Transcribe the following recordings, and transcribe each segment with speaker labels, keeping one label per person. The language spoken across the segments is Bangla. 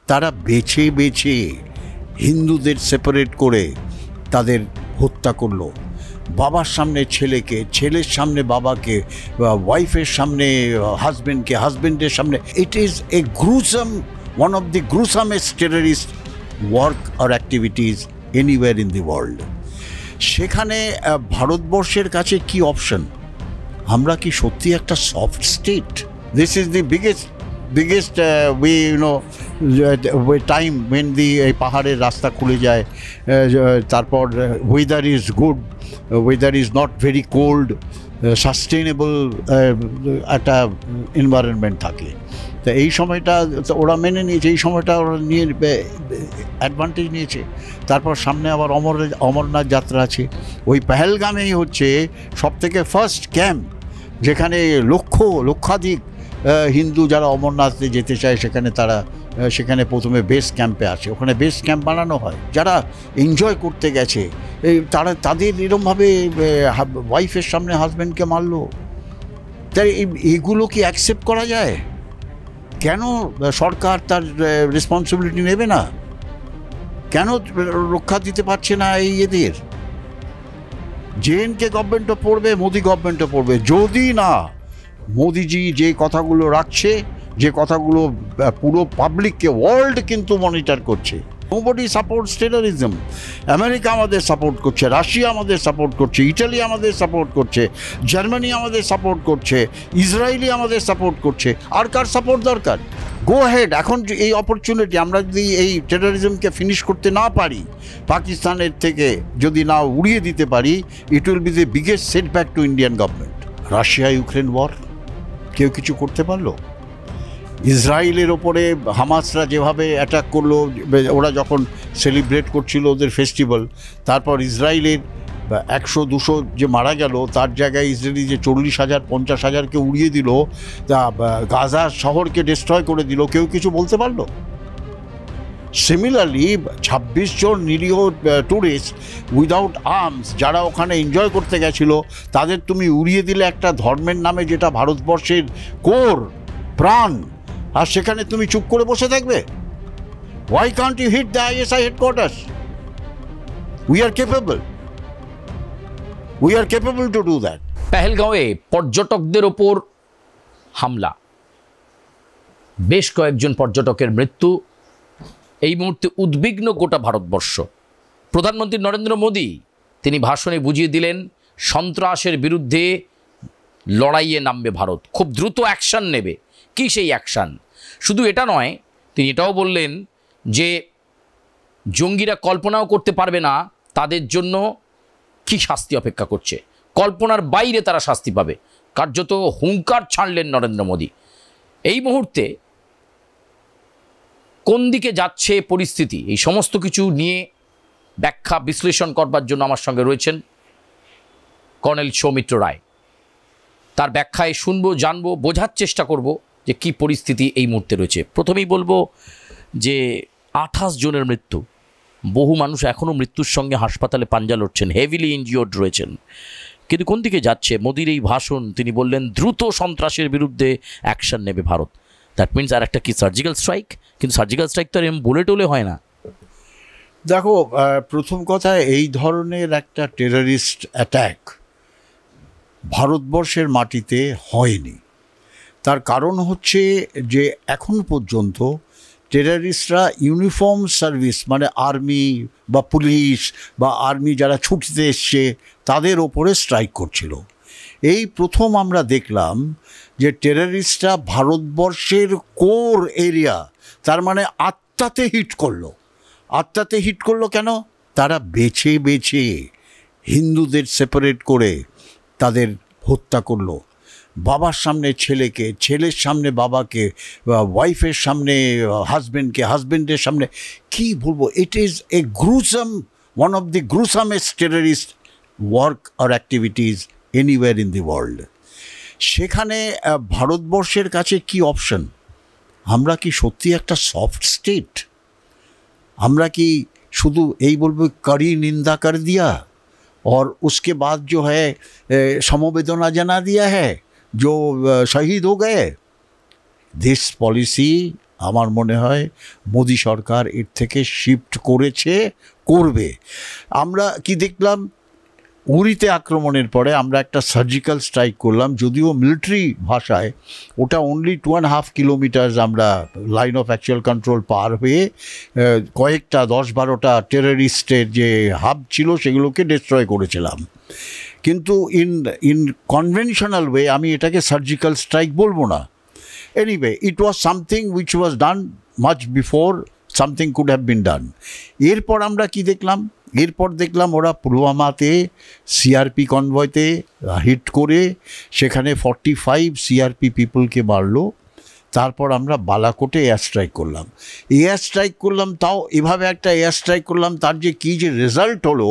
Speaker 1: তারা বেছে বেছে হিন্দুদের সেপারেট করে তাদের হত্যা করলো। বাবার সামনে ছেলেকে, ছেলের সামনে বাবাকে, ওয়াইফের সামনে হাজব্যান্ডকে, হাজব্যান্ডের সামনে। It is a gruesome, one of the gruesomest terrorist work আর activities anywhere in the world. সেখানে ভারতবর্ষের কাছে কি অপশন? আমরা কি সত্যি একটা soft state? This is the biggest we time when the পাহাড়ের রাস্তা খুলে যায়, তারপর weather is good, weather is not very cold, sustainable একটা এনভায়রনমেন্ট থাকে। তো এই সময়টা ওরা মেনে নিয়েছে, এই সময়টা ওরা নিয়ে অ্যাডভান্টেজ নিয়েছে। তারপর সামনে আবার অমরনাথ যাত্রা আছে। ওই পেহেলগামেই হচ্ছে সবথেকে ফার্স্ট ক্যাম্প, যেখানে লক্ষাধিক হিন্দু যারা অমরনাথে যেতে চায় সেখানে প্রথমে বেস ক্যাম্পে আসে। ওখানে বেস ক্যাম্প বানানো হয়। যারা এনজয় করতে গেছে তাদের এরমভাবে ওয়াইফের সামনে হাজব্যান্ডকে মারলো। তাই এগুলো কি অ্যাকসেপ্ট করা যায়? কেন সরকার তার রেসপন্সিবিলিটি নেবে না? কেন রক্ষা দিতে পারছে না এই এদের? জেএনকে গভর্নমেন্টও পড়বে, মোদি গভর্নমেন্টও পড়বে, যদি না মোদিজি যে কথাগুলো রাখছে, যে কথাগুলো পুরো পাবলিককে, ওয়ার্ল্ড কিন্তু মনিটর করছে। Nobody supports terrorism. আমেরিকা আমাদের সাপোর্ট করছে, রাশিয়া আমাদের সাপোর্ট করছে, ইটালি আমাদের সাপোর্ট করছে, জার্মানি আমাদের সাপোর্ট করছে, ইসরায়েলি আমাদের সাপোর্ট করছে। আর কার সাপোর্ট দরকার? গো হেড। এখন এই অপরচুনিটি, আমরা যদি এই টেররিজমকে ফিনিশ করতে না পারি, পাকিস্তানের থেকে যদি না উড়িয়ে দিতে পারি, it will be the biggest setback to Indian government. Russia Ukraine war, কেউ কিছু করতে পারলো? ইসরায়েলের ওপরে হামাসরা যেভাবে অ্যাটাক করলো, ওরা যখন সেলিব্রেট করছিল ওদের ফেস্টিভ্যাল, তারপর ইসরায়েলের 100-200 যে মারা গেল, তার জায়গায় ইসরায়েলি যে 40,000-50,000কে উড়িয়ে দিল, তা গাজা শহরকে ডিস্ট্রয় করে দিল, কেউ কিছু বলতে পারলো? সিমিলারলি 26 জন নিরীহ ট্যুরিস্ট উইদাউট আর্মস যারা ওখানে এনজয় করতে গেছিল, তাদের তুমি উড়িয়ে দিলে একটা ধর্মের নামে, যেটা ভারতবর্ষের কোর প্রাণ, আর সেখানে তুমি চুপ করে বসে থাকবে? Why can't you hit the ISI headquarters? We are capable to do that.
Speaker 2: পেহেলগাঁওয়ে পর্যটকদের ওপর হামলা, বেশ কয়েকজন পর্যটকের মৃত্যু। এই মুহূর্তে উদ্বিগ্ন গোটা ভারতবর্ষ। প্রধানমন্ত্রী নরেন্দ্র মোদী তিনি ভাষণে বুঝিয়ে দিলেন সন্ত্রাসের বিরুদ্ধে লড়াইয়ে নামবে ভারত, খুব দ্রুত অ্যাকশান নেবে। কী সেই অ্যাকশান? শুধু এটা নয়, তিনি এটাও বললেন যে জঙ্গিরা কল্পনাও করতে পারবে না তাদের জন্য কী শাস্তি অপেক্ষা করছে, কল্পনার বাইরে তারা শাস্তি পাবে। কার্যত হুঙ্কার ছাড়লেন নরেন্দ্র মোদী। এই মুহূর্তে কোন দিকে যাচ্ছে পরিস্থিতি, এই সমস্ত কিছু নিয়ে ব্যাখ্যা বিশ্লেষণ করবার জন্য আমার সঙ্গে রয়েছেন কর্নেল সৌমিত্র রায়। তার ব্যাখ্যায় শুনবো, জানবো, বোঝার চেষ্টা করব যে কি পরিস্থিতি এই মুহূর্তে রয়েছে। প্রথমেই বলবো যে 28 জনের মৃত্যু, বহু মানুষ এখনও মৃত্যুর সঙ্গে হাসপাতালে পাঞ্জা লড়ছেন, হেভিলি ইনজিওর্ড রয়েছেন। কিন্তু কোন দিকে যাচ্ছে? মোদির এই ভাষণ, তিনি বললেন দ্রুত সন্ত্রাসের বিরুদ্ধে অ্যাকশন নেবে ভারত। দ্যাট মিনস আর একটা কি সার্জিক্যাল স্ট্রাইক? কিন্তু সার্জিক্যাল স্ট্রাইক তো আর বলে টোলে হয় না।
Speaker 1: দেখো, প্রথম কথা, এই ধরনের একটা টেররিস্ট অ্যাট্যাক ভারতবর্ষের মাটিতে হয়নি। তার কারণ হচ্ছে যে এখন পর্যন্ত টেররিস্টরা ইউনিফর্ম সার্ভিস, মানে আর্মি বা পুলিশ বা আর্মি যারা ছুটতে এসছে, তাদের ওপরে স্ট্রাইক করছিল। এই প্রথম আমরা দেখলাম যে টেররিস্টরা ভারতবর্ষের কোর এরিয়া, তার মানে আত্মাতে হিট করলো। আত্মাতে হিট করলো কেন? তারা বেছে বেছে হিন্দুদের সেপারেট করে তাদের হত্যা করলো। বাবার সামনে ছেলেকে, ছেলের সামনে বাবাকে, ওয়াইফের সামনে হাজব্যান্ডকে, হাজব্যান্ডের সামনে। কি বলবো, it is a gruesome, one of the gruesomest terrorist work আর activities anywhere in the world. সেখানে ভারতবর্ষের কাছে কি অপশন? আমরা কি সত্যি একটা সফট স্টেট? আমরা কি শুধু এই বলবো कड़ी निंदा कर दिया और उसके बाद जो है समवेदना जना दिया है जो शहीद हो गए? दिस पॉलिसी আমার মনে হয় মোদি সরকার এর থেকে শিফট করবে। আমরা কি দেখলাম, উরিতে আক্রমণের পরে আমরা একটা সার্জিক্যাল স্ট্রাইক করলাম, যদিও মিলিটারি ভাষায় ওটা অনলি 2.5 কিলোমিটার আমরা লাইন অফ অ্যাকচুয়াল কন্ট্রোল পার হয়ে কয়েকটা 10-12টা টেররিস্টের যে হাব ছিল সেগুলোকে ডিস্ট্রয় করেছিলাম। কিন্তু ইন কনভেনশনাল ওয়ে আমি এটাকে সার্জিক্যাল স্ট্রাইক বলবো না। Anyway, it was something which was done much before something could have been done. এরপর আমরা কি দেখলাম, এরপর দেখলাম ওরা পুলওয়ামাতে সিআরপি কনভয়তে হিট করে সেখানে 45 সিআরপি পিপলকে মারলো। তারপর আমরা বালাকোটে এয়ার স্ট্রাইক করলাম, তাও এভাবে একটা এয়ার স্ট্রাইক করলাম, তার যে কী যে রেজাল্ট হলো,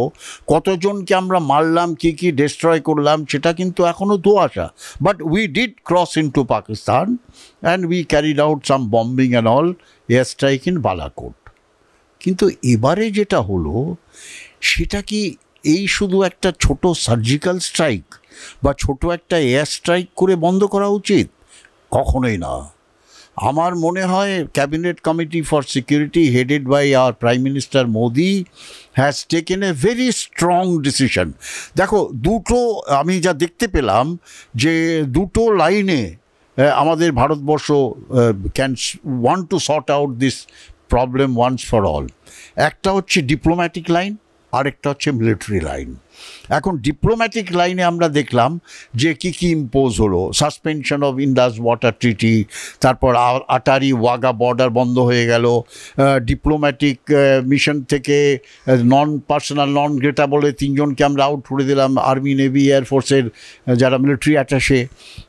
Speaker 1: কতজনকে আমরা মারলাম, কী ডিস্ট্রয় করলাম, সেটা কিন্তু এখনও ধোঁয়াশা। But we did cross into Pakistan and we carried out some bombing and all air strike in Balakot. কিন্তু এবারে যেটা হলো সেটা কি এই শুধু একটা ছোট সার্জিক্যাল স্ট্রাইক বা ছোট একটা এয়ার স্ট্রাইক করে বন্ধ করা উচিত? কখনোই না। আমার মনে হয় cabinet committee for security headed by our prime minister Modi has taken a very strong decision. দেখো, দুটো আমি যা দেখতে পেলাম যে দুটো লাইনে আমাদের Bharatvarsha can want to sort out this problem once for all. একটা হচ্ছে ডিপ্লোম্যাটিক লাইন, আরেকটা হচ্ছে মিলিটারি লাইন। এখন ডিপ্লোম্যাটিক লাইনে আমরা দেখলাম যে কী ইম্পোজ হলো, suspension of Indus water treaty, তারপর আটারি ওয়াগা বর্ডার বন্ধ হয়ে গেল, ডিপ্লোম্যাটিক মিশন থেকে নন পার্সোনাল নন গ্রেটা বলে 3 জনকে আমরা আউট করে দিলাম, আর্মি নেভি এয়ারফোর্সের যারা মিলিটারি অ্যাটাশে।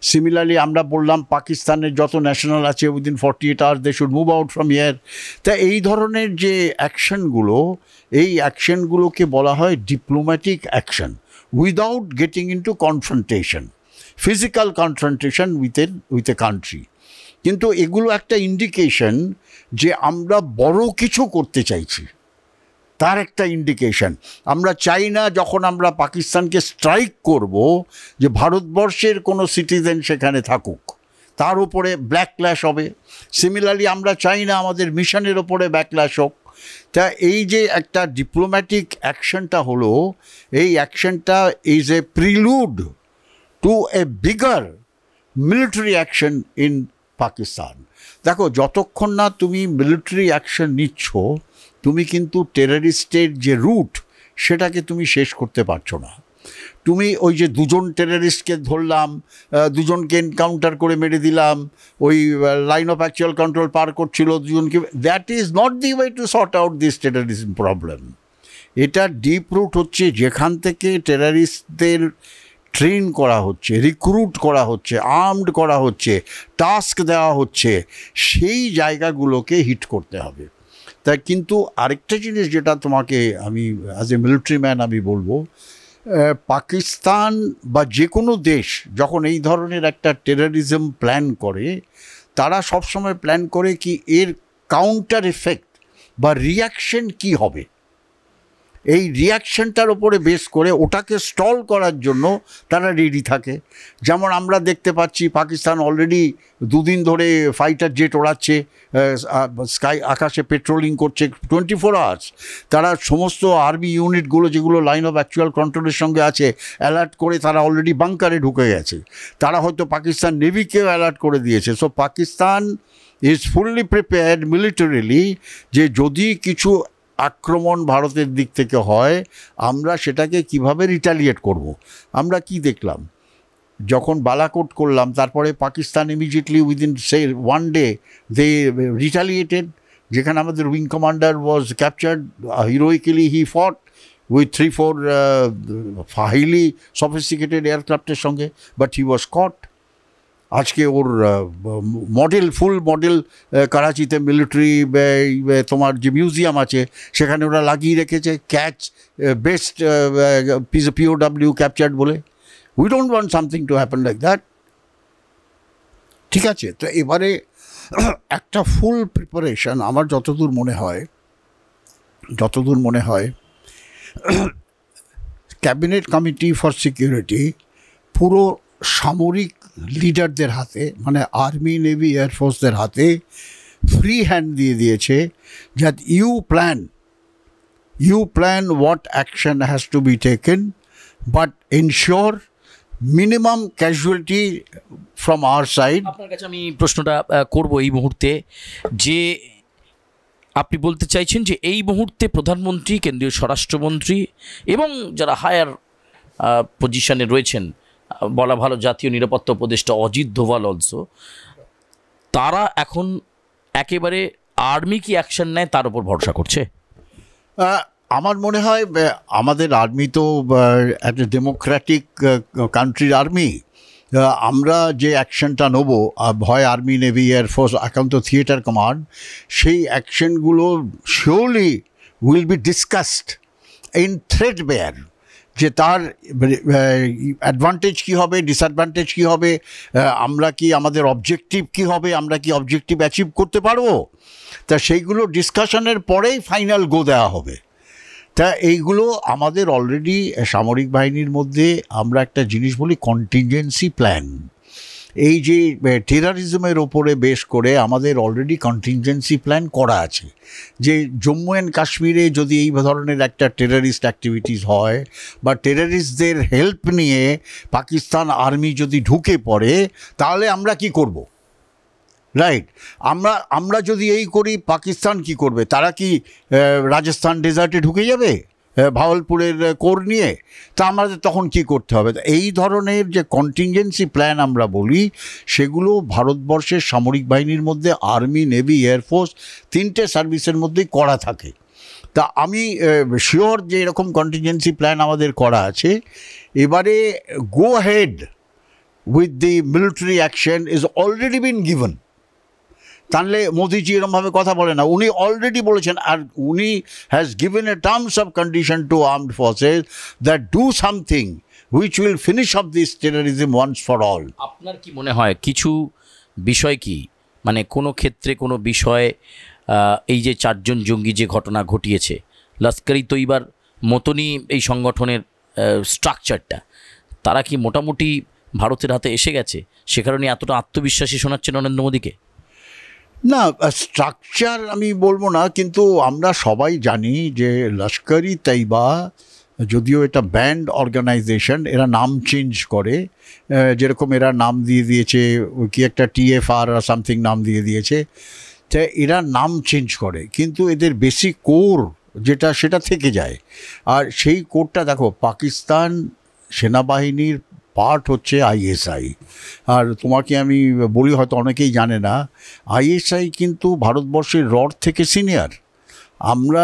Speaker 1: সিমিলারলি আমরা বললাম পাকিস্তানের যত ন্যাশনাল আছে within 48 hours they should move out from here. তা এই ধরনের যে অ্যাকশনগুলো, এই অ্যাকশনগুলোকে বলা হয় diplomatic action without getting into confrontation, physical confrontation with a country. কিন্তু এগুলো একটা ইন্ডিকেশন যে আমরা বড় কিছু করতে চাইছি, তার একটা ইন্ডিকেশন। আমরা চাই না যখন আমরা পাকিস্তানকে স্ট্রাইক করব যে ভারতবর্ষের কোনো সিটিজেন সেখানে থাকুক, তার উপরে ব্যাকল্যাশ হবে। সিমিলারলি আমরা চাই না আমাদের মিশনের ওপরে ব্যাকল্যাশ হোক। তা এই যে একটা ডিপ্লোম্যাটিক অ্যাকশনটা হলো, এই অ্যাকশনটা is a prelude to a bigger military action in Pakistan. দেখো, যতক্ষণ না তুমি মিলিটারি অ্যাকশন নিচ্ছ, তুমি কিন্তু টেররিস্টের যে রুট সেটাকে তুমি শেষ করতে পারছো না। তুমি ওই যে 2 জন টেররিস্টকে ধরলাম, 2 জনকে এনকাউন্টার করে মেরে দিলাম, ওই লাইন অফ অ্যাকচুয়াল কন্ট্রোল পার করছিল 2 জনকে, that is not the way to sort out this terrorism problem. এটা ডিপ রুট হচ্ছে যেখান থেকে টেররিস্টদের ট্রেন করা হচ্ছে, রিক্রুট করা হচ্ছে, আর্মড করা হচ্ছে, টাস্ক দেওয়া হচ্ছে, সেই জায়গাগুলোকে হিট করতে হবে। তাই কিন্তু আরেকটা জিনিস যেটা তোমাকে আমি অ্যাজ এ মিলিটারি ম্যান আমি বলবো, পাকিস্তান বা যে কোনো দেশ যখন এই ধরনের একটা টেররিজম প্ল্যান করে, তারা সবসময় প্ল্যান করে কি এর কাউন্টার এফেক্ট বা রিয়াকশন কি হবে। এই রিয়াকশনটার ওপরে বেস করে ওটাকে স্টল করার জন্য তারা রেডি থাকে। যেমন আমরা দেখতে পাচ্ছি পাকিস্তান অলরেডি 2 দিন ধরে ফাইটার জেট ওড়াচ্ছে, আকাশে পেট্রোলিং করছে 24 আওয়ার্স। তারা সমস্ত আর্মি ইউনিটগুলো যেগুলো লাইন অফ অ্যাকচুয়াল কন্ট্রোলের সঙ্গে আছে অ্যালার্ট করে তারা অলরেডি বাংকারে ঢুকে গেছে। তারা হয়তো পাকিস্তান নেভিকেও অ্যালার্ট করে দিয়েছে। So Pakistan is fully prepared militarily যে যদি কিছু আক্রমণ ভারতের দিক থেকে হয় আমরা সেটাকে কিভাবে রিটালিয়েট করব। আমরা কি দেখলাম, যখন বালাকোট করলাম তারপরে পাকিস্তান ইমিডিয়েটলি উইদিন 1 day দে রিটালিয়েটেড, যেখানে আমাদের উইং কমান্ডার ওয়াজ ক্যাপচার্ড, হিরোইক্যালি হি ফট উইথ 3-4 হাইলি সফিস্টিকেটেড এয়ারক্রাফটের সঙ্গে, বাট হি ওয়াজ কট। আজকে ওর ফুল মডেল করাচিতে মিলিটারি তোমার যে মিউজিয়াম আছে সেখানে ওরা লাগিয়ে রেখেছে, ক্যাচ বেস্ট POW ক্যাপচার্ড বলে। We don't want something to happen like that. ঠিক আছে, তো এবারে একটা ফুল প্রিপারেশন আমার যতদূর মনে হয় ক্যাবিনেট কমিটি ফর সিকিউরিটি পুরো সামরিক লিডারদের হাতে, মানে আর্মি নেভি এয়ারফোর্সদের হাতে ফ্রি হ্যান্ড দিয়ে দিয়েছে that you plan what action has to be taken, but ensure minimum casualty from our side.
Speaker 2: আপনার কাছে আমি প্রশ্নটা করব এই মুহূর্তে, যে আপনি বলতে চাইছেন যে এই মুহূর্তে প্রধানমন্ত্রী, কেন্দ্রীয় স্বরাষ্ট্রমন্ত্রী এবং যারা হায়ার পজিশনে রয়েছেন, বলা ভালো জাতীয় নিরাপত্তা উপদেষ্টা অজিত দোভাল অলসো, তারা এখন একেবারে আর্মি কি অ্যাকশন নেয় তার উপর ভরসা করছে?
Speaker 1: আমার মনে হয় আমাদের আর্মি তো একটা ডেমোক্রেটিক কান্ট্রির আর্মি। আমরা যে অ্যাকশনটা নেব, হয় আর্মি, নেভি, এয়ারফোর্স, এখন তো থিয়েটার কমান্ড, সেই অ্যাকশনগুলো surely will be discussed in threadbare, যে তার অ্যাডভান্টেজ কী হবে, ডিসঅ্যাডভান্টেজ কী হবে, আমরা কি আমাদের অবজেক্টিভ কী হবে, আমরা কি অবজেক্টিভ অ্যাচিভ করতে পারবো, তা সেইগুলো ডিসকাশনের পরেই ফাইনাল গো দেওয়া হবে। তা এইগুলো আমাদের অলরেডি সামরিক বাহিনীর মধ্যে আমরা একটা জিনিস বলি কন্টিনজেন্সি প্ল্যান। এই যে টেরারিজমের ওপরে বেশ করে আমাদের অলরেডি কন্টিনজেন্সি প্ল্যান করা আছে, যে জম্মু অ্যান্ড কাশ্মীরে যদি এই ধরনের একটা টেরারিস্ট অ্যাক্টিভিটিস হয় বা টেরারিস্টদের হেল্প নিয়ে পাকিস্তান আর্মি যদি ঢুকে পড়ে, তাহলে আমরা কি করব? রাইট, আমরা যদি এই করি, পাকিস্তান কি করবে? তারা কি রাজস্থান ডেজার্টে ঢুকে যাবে ভাওয়ালপুরের কোর নিয়ে? তা আমাদের তখন কি করতে হবে? এই ধরনের যে কন্টিনজেন্সি প্ল্যান আমরা বলি, সেগুলো ভারতবর্ষের সামরিক বাহিনীর মধ্যে আর্মি, নেভি, এয়ারফোর্স তিনটে সার্ভিসের মধ্যেই করা থাকে। তা আমি শিওর যে এরকম কন্টিনজেন্সি প্ল্যান আমাদের করা আছে। এবারে go ahead with the military action is already been given. তাহলে মোদিজি এরমভাবে কথা বলে না, উনি অলরেডি বলেছেন, আর উনি has given a terms of condition to armed forces that do something which will finish off this terrorism once for all.
Speaker 2: আপনার কি মনে হয় কিছু বিষয় কি, মানে কোনো ক্ষেত্রে কোনো বিষয়, এই যে 4 জন জঙ্গি যে ঘটনা ঘটিয়েছে, লস্কর ই তৈবার মতনই এই সংগঠনের স্ট্রাকচারটা, তারা কি মোটামুটি ভারতের হাতে এসে গেছে? সে কারণে এতটা আত্মবিশ্বাসী শোনাচ্ছে নরেন্দ্র মোদীকে?
Speaker 1: না, স্ট্রাকচার আমি বলবো না, কিন্তু আমরা সবাই জানি যে লস্কর ই তৈবা, যদিও এটা ব্যান্ড অর্গানাইজেশন, এরা নাম চেঞ্জ করে, যেরকম এরা নাম দিয়ে দিয়েছে কি একটা TFR আর সামথিং নাম দিয়ে দিয়েছে, তা এরা নাম চেঞ্জ করে, কিন্তু এদের বেসিক কোর যেটা সেটা থেকে যায়। আর সেই কোরটা দেখো, পাকিস্তান সেনাবাহিনীর পার্ট হচ্ছে ISI। আর তোমাকে আমি বলি, হয়তো অনেকেই জানে না, ISI কিন্তু ভারতবর্ষের রর থেকে সিনিয়র। আমরা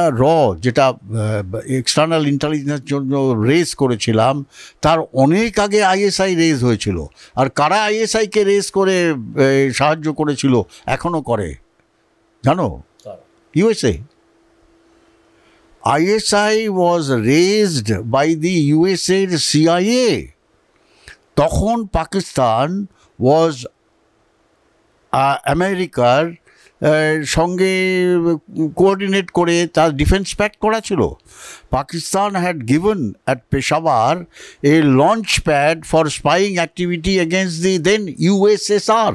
Speaker 1: যেটা এক্সটার্নাল ইন্টেলিজেন্সের জন্য রেজ করেছিলাম, তার অনেক আগে ISI রেজ হয়েছিল। আর কারা ISIকে রেজ করে সাহায্য করেছিল, এখনও করে, জানো? USA। ISI was raised by the USA CIA। তখন পাকিস্তান ওয়াজ আমেরিকার সঙ্গে কোঅর্ডিনেট করে তার ডিফেন্স প্যাক্ট করা ছিল। Pakistan had given at Peshawar a launch pad for spying activity against the then USSR।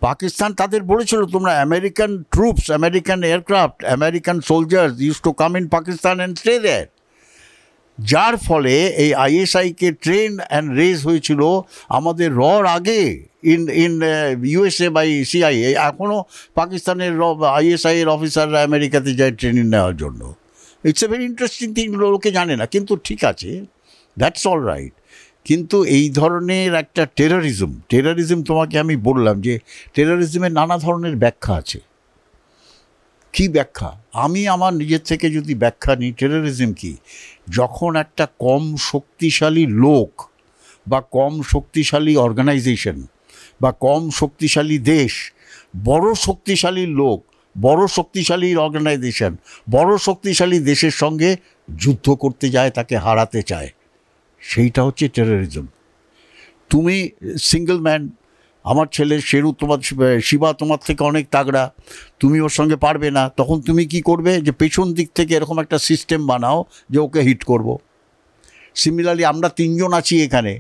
Speaker 1: Pakistan তাদের বলেছিল, তোমরা American troops, American aircraft, American soldiers use to come in Pakistan and stay there. যার ফলে এই ISIকে ট্রেন অ্যান্ড রেজ হয়েছিল আমাদের রর আগে ইন USA বাই CIA। এখনও পাকিস্তানের ISI এর অফিসাররা আমেরিকাতে যায় ট্রেনিং নেওয়ার জন্য। It's a very interesting thing, লোকে জানে না, কিন্তু ঠিক আছে, দ্যাটস অল রাইট। কিন্তু এই ধরনের একটা টেররিজম তোমাকে আমি বললাম যে টেররিজমের নানা ধরনের ব্যাখ্যা আছে। কি ব্যাখ্যা? আমি আমার নিজের থেকে যদি ব্যাখ্যা নিই, টেররিজম কি? যখন একটা কম শক্তিশালী লোক বা কম শক্তিশালী অর্গানাইজেশন বা কম শক্তিশালী দেশ বড় শক্তিশালী লোক, বড় শক্তিশালী অর্গানাইজেশন, বড় শক্তিশালী দেশের সঙ্গে যুদ্ধ করতে যায়, তাকে হারাতে চায়, সেইটা হচ্ছে টেররিজম। তুমি সিঙ্গল ম্যান, আমার ছেলে শেরু শিবা তোমার থেকে অনেক তাগড়া, তুমি ওর সঙ্গে পারবে না, তখন তুমি কি করবে? যে পেছন দিক থেকে এরকম একটা সিস্টেম বানাও যে ওকে হিট করব। সিমিলারলি আমরা 3 জন আছি এখানে,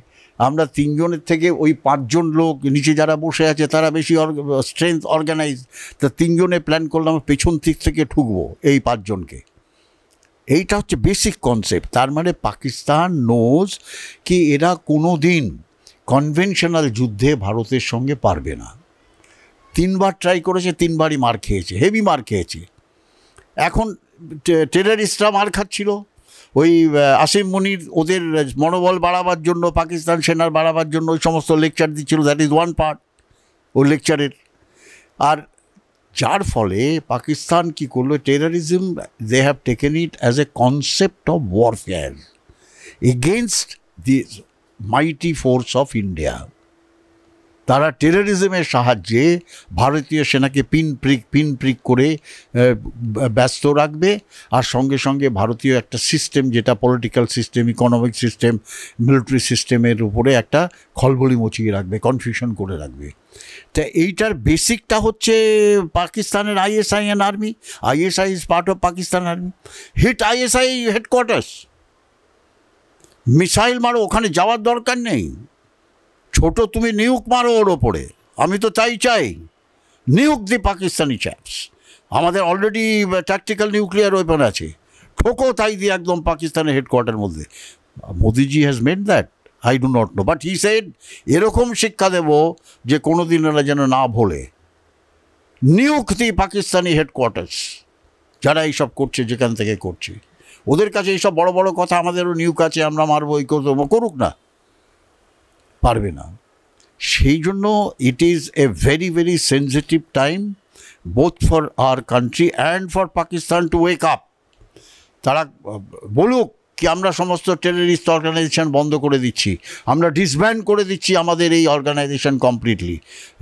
Speaker 1: আমরা তিনজনের থেকে ওই 5 জন লোক নিচে যারা বসে আছে তারা বেশি স্ট্রেংথ অর্গানাইজ, তা তিনজনে প্ল্যান করলাম পেছন দিক থেকে ঠুকবো এই 5 জনকে। এইটা হচ্ছে বেসিক কনসেপ্ট। তার মানে পাকিস্তান নোজ কি এরা কোনো দিন কনভেনশনাল যুদ্ধে ভারতের সঙ্গে পারবে না। 3 বার ট্রাই করেছে, 3 বারই মার খেয়েছে, হেভি মার খেয়েছে। এখন টেররিস্টরা মার খাচ্ছিল, ওই আসিম মুনির ওদের মনোবল বাড়াবার জন্য, পাকিস্তান সেনার বাড়াবার জন্য ওই সমস্ত লেকচার দিচ্ছিল। দ্যাট ইজ ওয়ান পার্ট ওই লেকচারের। আর যার ফলে পাকিস্তান কি করলো, terrorism they have taken it as a concept of warfare against the mighty force of India. তারা টেররিজমের সাহায্যে ভারতীয় সেনাকে পিন প্রিক করে ব্যস্ত রাখবে, আর সঙ্গে সঙ্গে ভারতীয় একটা সিস্টেম, যেটা political system, economic system, military সিস্টেমের উপরে একটা খলবলি মচিয়ে রাখবে, কনফিউশন করে রাখবে। তা এইটার বেসিকটা হচ্ছে পাকিস্তানের ISI and army. ISI is part of Pakistan army. Hit ISI headquarters, missile মারো, ওখানে যাওয়ার দরকার নেই। ছোট তুমি নিউক মারো ওর ওপরে, আমি তো চাই নিউক দি পাকিস্তানি চ্যাপস। আমাদের অলরেডি ট্যাকটিক্যাল নিউক্লিয়ার ওয়েপন আছে, ঠোকো তাই দিয়ে একদম পাকিস্তানের হেডকোয়ার্টার মধ্যে। মোদিজি has made that, I do not know, but he said এরকম শিক্ষা দেব যে কোনো দিন এরা যেন না ভোলে। নিউক দি পাকিস্তানি হেডকোয়ার্টার্স, যারা এইসব করছে, যেখান থেকে করছে, ওদের কাছে এইসব বড় বড় কথা, আমাদেরও নিউক আছে, আমরা মারবো, এই করবো, করুক না, পারবে না। সেই জন্য ইট is a very very sensitive time both for our country and for Pakistan two wake up. তারা বলুক কি আমরা সমস্ত টেররিস্ট অর্গানাইজেশন বন্ধ করে দিচ্ছি, আমরা ডিসব্যান্ড করে দিচ্ছি আমাদের এই organisation completely,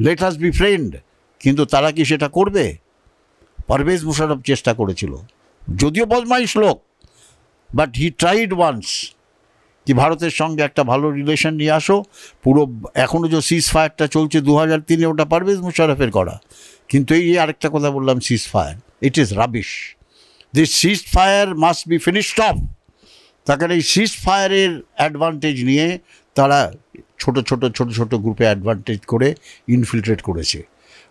Speaker 1: let us be friend. কিন্তু তারা কি সেটা করবে? পারভেজ মুশারফ চেষ্টা করেছিল, যদিও বদমাইশ লোক, বাট হি ট্রাইড ওয়ান্স কি ভারতের সঙ্গে একটা ভালো রিলেশন নিয়ে আসো। পুরো এখনও যে সিজ ফায়ারটা চলছে 2003-এ, ওটা পারভেজ মুশারফের করা। কিন্তু এই আরেকটা কথা বললাম, সিজ fire, it is rubbish. This seize fire must be finished of. তাকে এই সিজ ফায়ারের অ্যাডভান্টেজ নিয়ে তারা ছোট ছোট গ্রুপে অ্যাডভান্টেজ করে ইনফিলট্রেট করেছে।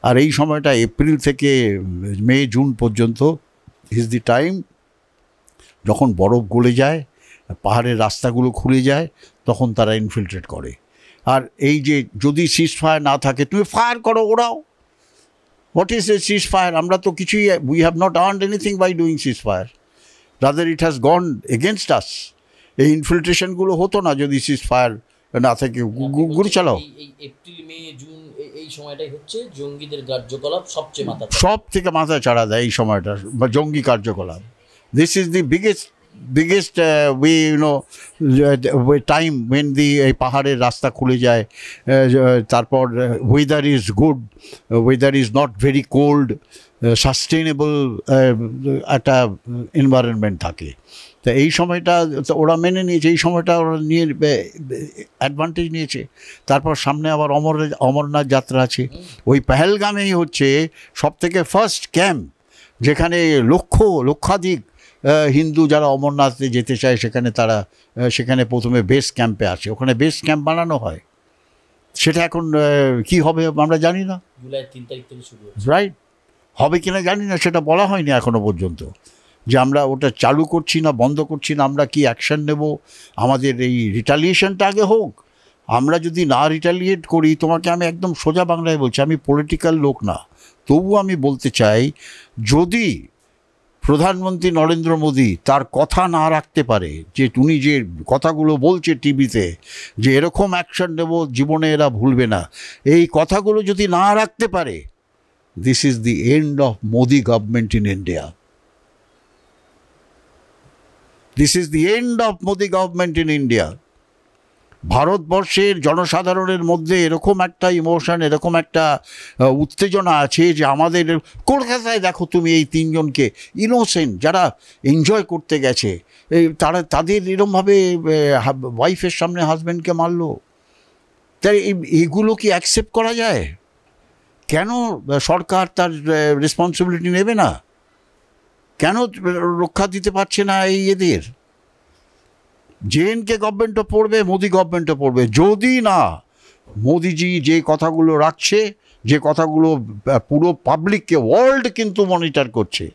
Speaker 1: আর এই সময়টা এপ্রিল থেকে মে জুন পর্যন্ত ইজ দি টাইম যখন বরফ গলে যায়, পাহাড়ের রাস্তাগুলো খুলে যায়, তখন তারা ইনফিলট্রেট করে। আর এই যে যদি সিজ ফায়ার না থাকে, তুমি ফায়ার করো, ওরাও। What is a cease fire? আমরা তো কিছুই, we have not earned anything by doing cease fire, rather it has gone against us. এই ইনফিলট্রেশনগুলো হতো না যদি সিজ ফায়ার না থাকে। গুলি চালাও।
Speaker 2: এপ্রিল মে জুন এই সময়টাই হচ্ছে জঙ্গিদের কার্যকলাপ
Speaker 1: সব থেকে মাথা চাড়া দেয় এই সময়টা, বা জঙ্গি কার্যকলাপ। This is the biggest we time when এই পাহাড়ের রাস্তা খুলে যায়, তারপর weather is good, weather is not very cold, sustainable একটা এনভায়রনমেন্ট থাকে। তা এই সময়টা ওরা মেনে নিয়েছে, এই সময়টা ওরা নিয়ে অ্যাডভান্টেজ নিয়েছে। তারপর সামনে আবার অমরনাথ যাত্রা আছে। ওই পেহেলগামেই হচ্ছে সবথেকে ফার্স্ট ক্যাম্প, যেখানে লক্ষাধিক হিন্দু যারা অমরনাথে যেতে চায়, সেখানে প্রথমে বেস ক্যাম্পে আসে। ওখানে বেস ক্যাম্প বানানো হয়। সেটা এখন কি হবে আমরা জানি না,
Speaker 2: জুলাই 3 তারিখ থেকে শুরু হবে,
Speaker 1: রাইট? হবে কিনা জানি না, সেটা বলা হয়নি এখনো পর্যন্ত যে আমরা ওটা চালু করছি না, বন্ধ করছি না, আমরা কি অ্যাকশন নেব। আমাদের এই রিটালিয়েশনটা আগে হোক। আমরা যদি না রিটালিয়েট করি, তোমাকে আমি একদম সোজা বাংলায় বলছি, আমি পলিটিক্যাল লোক না, তবু আমি বলতে চাই, যদি প্রধানমন্ত্রী নরেন্দ্র মোদী তার কথা না রাখতে পারে, যে উনি যে কথাগুলো বলছে টিভিতে যে এরকম অ্যাকশন নেব, জীবনে এরা ভুলবে না, এই কথাগুলো যদি না রাখতে পারে, this is the end of Modi government in India. This is the end of Modi government in India. ভারতবর্ষের জনসাধারণের মধ্যে এরকম একটা ইমোশন, এরকম একটা উত্তেজনা আছে যে আমাদের কলকাতায় দেখো তুমি এই 3 জনকে ইনোসেন্ট যারা এনজয় করতে গেছে, তাদের এরকমভাবে ওয়াইফের সামনে হাজব্যান্ডকে মারলো। তাই এইগুলো কি অ্যাকসেপ্ট করা যায়? কেন সরকার তার রেসপন্সিবিলিটি নেবে না? কেন রক্ষা দিতে পারছে না এই এদের? জেএনকে গভর্নমেন্টও পড়বে, মোদি গভর্নমেন্টও পড়বে, যদি না মোদিজি যে কথাগুলো রাখছে, যে কথাগুলো পুরো পাবলিককে, ওয়ার্ল্ড কিন্তু মনিটর করছে,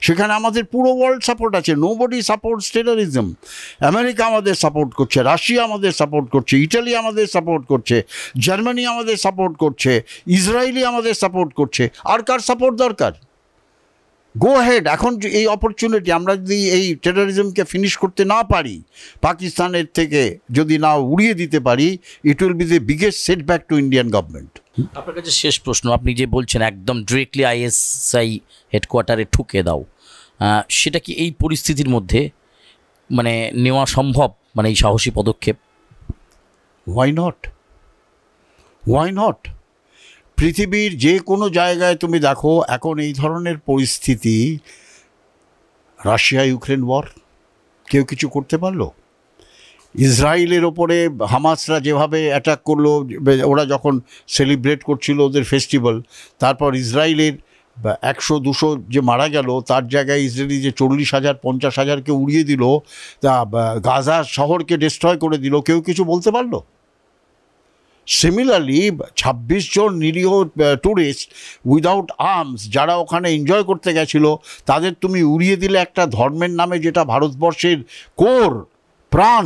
Speaker 1: সেখানে আমাদের পুরো ওয়ার্ল্ড সাপোর্ট আছে। Nobody supports terrorism. আমেরিকা আমাদের সাপোর্ট করছে, রাশিয়া আমাদের সাপোর্ট করছে, ইটালি আমাদের সাপোর্ট করছে, জার্মানি আমাদের সাপোর্ট করছে, ইসরায়েলি আমাদের সাপোর্ট করছে। আর কার সাপোর্ট দরকার? গো হেড। এখন এই অপরচুনিটি, আমরা যদি এই টেররিজমকে ফিনিশ করতে না পারি, পাকিস্তানের থেকে যদি না উড়িয়ে দিতে পারি, it will be the biggest setback to Indian government.
Speaker 2: আপনার কাছে শেষ প্রশ্ন, আপনি যে বলছেন একদম ডিরেক্টলি আইএসআই হেডকোয়ার্টারে ঠুকে দাও, সেটা কি এই পরিস্থিতির মধ্যে মানে নেওয়া সম্ভব, মানে এই সাহসী পদক্ষেপ?
Speaker 1: Why not, why not? পৃথিবীর যে কোনো জায়গায় তুমি দেখো এখন এই ধরনের পরিস্থিতি, রাশিয়া ইউক্রেন ওয়ার, কেউ কিছু করতে পারলো? ইসরায়েলের ওপরে হামাসরা যেভাবে অ্যাটাক করলো, ওরা যখন সেলিব্রেট করছিল ওদের ফেস্টিভ্যাল, তারপর ইসরায়েলের 100-200 যে মারা গেল, তার জায়গায় ইসরায়েলি যে 40,000 50,000কে উড়িয়ে দিল, তা গাজা শহরকে ডিস্ট্রয় করে দিল, কেউ কিছু বলতে পারলো? সিমিলারলি 26 জন নিরীহ ট্যুরিস্ট উইদাউট আর্মস যারা ওখানে এনজয় করতে গেছিল, তাদের তুমি উড়িয়ে দিলে একটা ধর্মের নামে, যেটা ভারতবর্ষের কোর প্রাণ,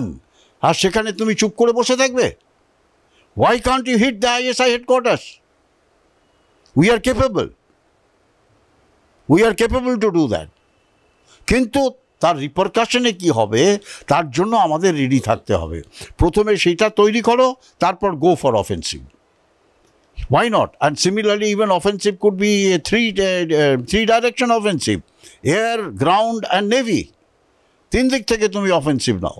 Speaker 1: আর সেখানে তুমি চুপ করে বসে থাকবে? Why can't you hit the ISI headquarters? We are capable. We are capable to do that. কিন্তু তার রিপারকাশনে কি হবে, তার জন্য আমাদের রেডি থাকতে হবে। প্রথমে সেইটা তৈরি করো, তারপর go for offensive. Why not? And similarly, even offensive could be a three direction offensive: air, ground and navy. 3 দিক থেকে তুমি offensive now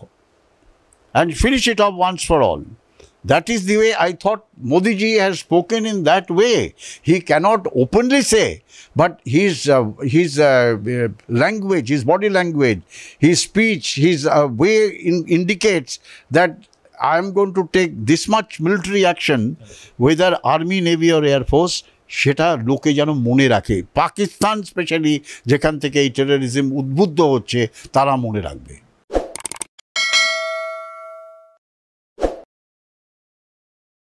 Speaker 1: and finish it off once for all. That is the way I thought Modi ji has spoken in that way. He cannot openly say, but his language, his body language, his speech, his way indicates that I am going to take this much military action, whether army, navy or air force. সেটা লোকে যেন মনে রাখে, পাকিস্তান স্পেশালি যেখান থেকে এই টেররিজম উদ্বুদ্ধ হচ্ছে, তারা মনে রাখবে।